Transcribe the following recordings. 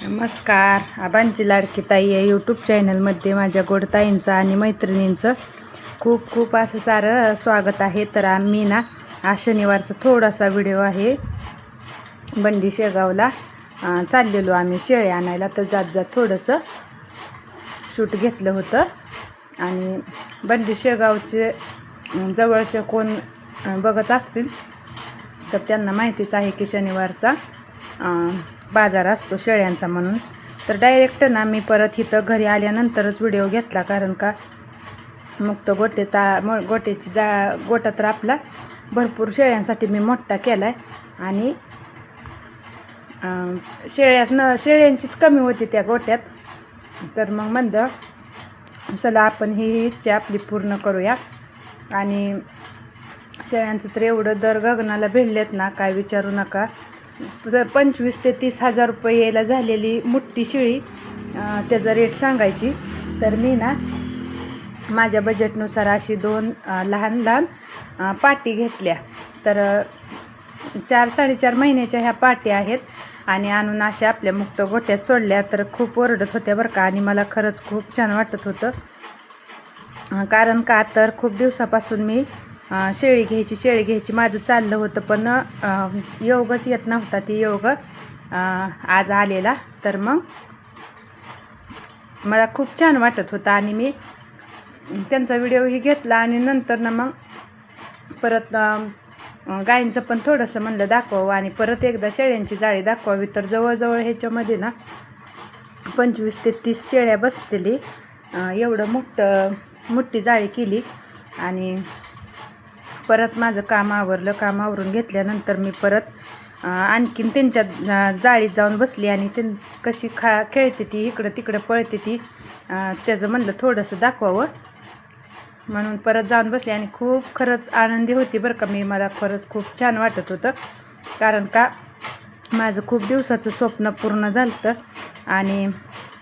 नमस्कार. आबांची लाडकी ताई या यूट्यूब चॅनलमध्ये माझ्या गोडताईंचं आणि मैत्रिणींचं खूप खूप असं सारं स्वागत आहे. तर आम्ही ना आज शनिवारचा थोडासा व्हिडिओ आहे. बंडी शेगावला चाललेलो आम्ही शेळ्या आणायला. तर जात जात थोडंसं शूट घेतलं होतं. आणि बंडी शेगावचे जवळचे कोण बघत असतील तर त्यांना माहितीच आहे की शनिवारचा बाजार असतो शेळ्यांचा म्हणून. तर डायरेक्ट ना मी परत इथं घरी आल्यानंतरच व्हिडिओ घेतला, कारण का मुक्त गोट्याची गोटा तर आपला भरपूर शेळ्यांसाठी मी मोठा केला आहे. आणि शेळ्यांचीच कमी होती त्या गोट्यात. तर मग म्हणलं चला आपण ही इच्छा आपली पूर्ण करूया. आणि शेळ्यांचं तर एवढं दर गगनाला भिडलेत ना, काय विचारू नका. 25,000 ते 30,000 रुपये यायला झालेली मोठी शेळी त्याचा रेट सांगायची. तर मी ना माझ्या बजेटनुसार अशी 2 लहान लहान पाटी घेतल्या. तर 4-4.5 महिन्याच्या ह्या पाटी आहेत. आणि आणून अशा आपल्या मुक्त गोट्यात सोडल्या. तर खूप ओरडत होत्या बरं का. आणि मला खरंच खूप छान वाटत होतं, कारण का तर खूप दिवसापासून मी शेळी घ्यायची माझं चाललं होतं. पण योगच येत नव्हता. ती योग आज आलेला. तर मग मला खूप छान वाटत होतं आणि मी त्यांचा व्हिडिओही घेतला. आणि नंतर ना मग परत गायींचं पण थोडंसं म्हणलं दाखवावं आणि परत एकदा शेळ्यांची जाळी दाखवावी. तर जवळजवळ ह्याच्यामध्ये ना 25 ते 30 शेळ्या बसलेली. एवढं मोठी जाळी केली. आणि परत माझं काम आवरून घेतल्यानंतर मी परत आणखीन त्यांच्या जाळीत जाऊन बसली. आणि ते कशी खेळते ती, इकडं तिकडं पळते ती, त्याचं म्हणलं थोडंसं दाखवावं म्हणून परत जाऊन बसली. आणि खूप खरंच आनंदी होती बरं का मी. मला खरंच खूप छान वाटत होतं, कारण का माझं खूप दिवसाचं स्वप्न पूर्ण झालं होतं. आणि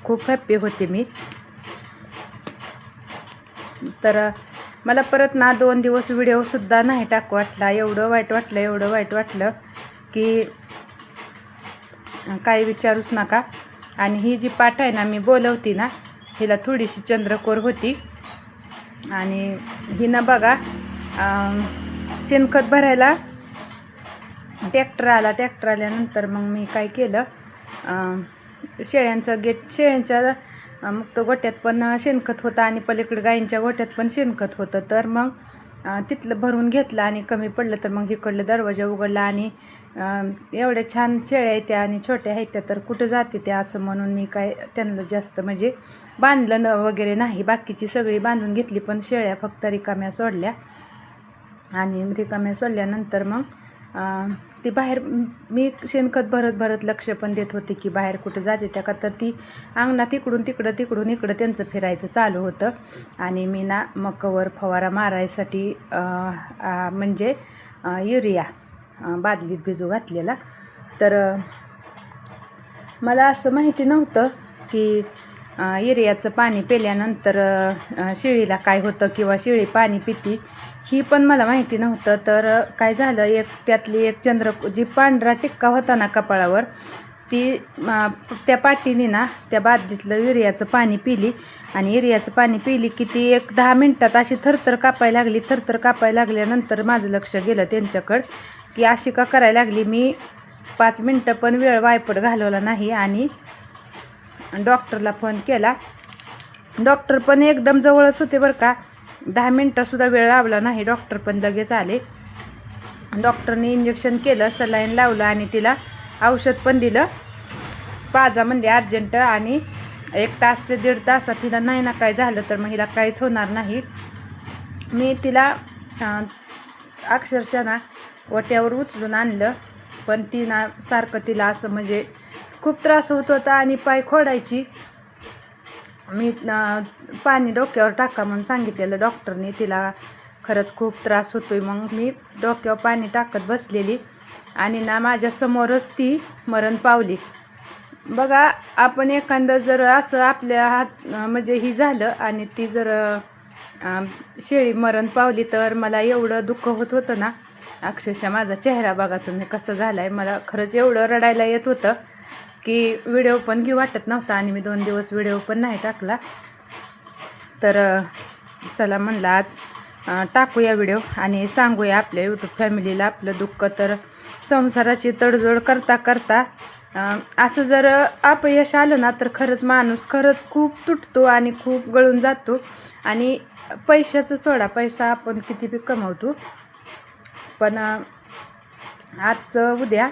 खूप हॅप्पी होते मी. तर मला परत ना 2 दिवस व्हिडिओसुद्धा नाही टाकू वाटला. एवढं वाईट वाटलं की काही विचारूच नका. आणि ही जी पाट आहे ना मी बोलवती ना, हिला थोडीशी चंद्रकोर होती. आणि हिनं बघा शेणखत भरायला ट्रॅक्टर आल्यानंतर मग मी काय केलं, शेळ्यांच्या मुक्त गोट्यात पण शेणखत होतं आणि पलीकडे गायींच्या गोट्यात पण शेणखत होतं. तर मग तिथलं भरून घेतलं आणि कमी पडलं तर मग इकडलं दरवाजा उघडला. आणि एवढ्या छान शेळ्या आहेत त्या आणि छोट्या आहेत त्या, तर कुठं जाते त्या असं म्हणून मी काय त्यांना जास्त म्हणजे बांधलं वगैरे नाही. बाकीची सगळी बांधून घेतली, पण शेळ्या फक्त रिकाम्या सोडल्या. आणि रिकाम्या सोडल्यानंतर मग ती बाहेर मी शेणखत भरत लक्ष पण देत होते की बाहेर कुठं जाते त्या का. तर ती अंगणात इकडून इकडं त्यांचं फिरायचं चालू होतं. आणि मी ना मकावर फवारा मारायसाठी म्हणजे युरिया बादलीत भिजू घातलेला. तर मला असं माहिती नव्हतं की युरियाचं पाणी पिल्यानंतर शेळीला काय होतं किंवा शेळी पाणी पिती, ही पण मला माहिती नव्हतं. तर काय झालं, त्यातली एक जी पांढरा टिक्का होता ना कपाळावर, ती त्या पाटीने ना त्या बादलीतलं युरियाचं पाणी पिली. आणि युरियाचं पाणी पिली की ती एक 10 मिनटात अशी थरथर कापायला लागल्यानंतर माझं लक्ष गेलं त्यांच्याकडं की अशी का करायला लागली. मी 5 मिनटं पण वेळ वायपट घालवला नाही आणि डॉक्टरला फोन केला. डॉक्टर पण एकदम जवळच होते बरं का. 10 मिनटंसुद्धा वेळ लावला नाही, डॉक्टर पण लगेच आले. डॉक्टरने इंजेक्शन केलं, सलाईन लावलं आणि तिला औषध पण दिलं. पाजा म्हणजे अर्जंट. आणि 1 तास ते 1.5 तासात तिला नाही ना काय झालं तर मग हिला काहीच होणार नाही. मी तिला अक्षरशः ना वट्यावर उचलून आणलं, पण ती ना सारखं तिला असं म्हणजे खूप त्रास होत होता आणि पाय खोडायची. मी पाणी डोक्यावर टाका म्हणून सांगितलेलं डॉक्टरने. तिला खरंच खूप त्रास होतोय. मग मी डोक्यावर पाणी टाकत बसलेली आणि ना माझ्यासमोरच ती मरण पावली. बघा, आपण एखादं जर असं आपल्या हात म्हणजे ही झालं आणि ती जर शेळी मरण पावली तर मला एवढं दुःख होत होतं ना. अक्षरशः माझा चेहरा बघा तुम्ही कसं झाला आहे. मला खरंच एवढं रडायला येत होतं की व्हिडिओ पण घेऊ वाटत नव्हता आणि मी 2 दिवस व्हिडिओ पण नाही टाकला. तर चला म्हणलं आज टाकूया व्हिडिओ आणि सांगूया आपल्या यूट्यूब फॅमिलीला आपलं दुःख. तर संसाराची तडजोड करता करता असं जर अपयश आलं ना तर खरंच माणूस खरंच खूप तुटतो आणि खूप गळून जातो. आणि पैशाचं सोडा, पैसा आपण किती बी कमवतो, पण आजचं उद्या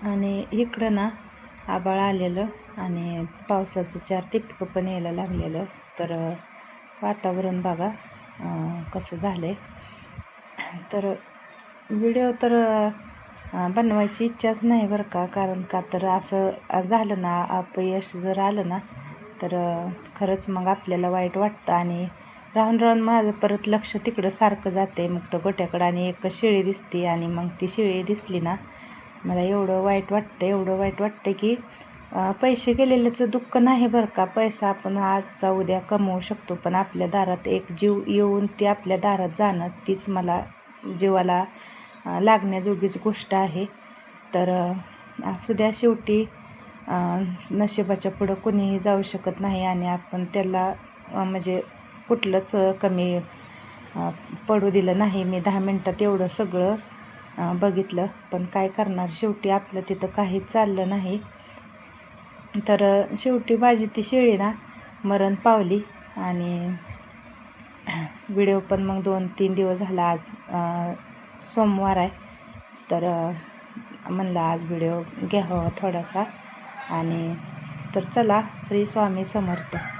आणि इकडं ना आभाळ आलेलं आणि पावसाचं 4 टिपकं पण यायला लागलेलं. तर वातावरण बघा कसं झालं आहे. तर व्हिडिओ तर बनवायची इच्छाच नाही बरं का. कारण का तर असं झालं ना, अपयश जर आलं ना तर खरंच मग आपल्याला वाईट वाटतं आणि राहून राहून माझं परत लक्ष तिकडं सारखं जाते. मग तर गोट्याकडं आणि एक शेळी दिसते आणि मग ती शेळी दिसली ना मला एवढं वाईट वाटतं की पैसे गेलेल्याचं दुःख नाही बरं का. पैसा आपण आजचा उद्या कमवू शकतो, पण आपल्या दारात एक जीव येऊन ती आपल्या दारात जाणं तीच मला जीवाला लागण्याजोगीच गोष्ट आहे. तर असू द्या, शेवटी नशिबाच्या पुढं कोणीही जाऊ शकत नाही आणि आपण त्याला म्हणजे कुठलंच कमी पडू दिलं नाही. मी 10 मिनटात एवढं सगळं बघितलं, पण काय करणार, शेवटी आपलं तिथं काहीच चाललं नाही. तर शेवटी माझी ती शेळी ना मरण पावली आणि व्हिडिओ पण मग 2-3 दिवस झाला. आज सोमवार आहे, तर म्हणलं आज व्हिडिओ घ्यावा थोडासा. आणि तर चला, श्री स्वामी समर्थ.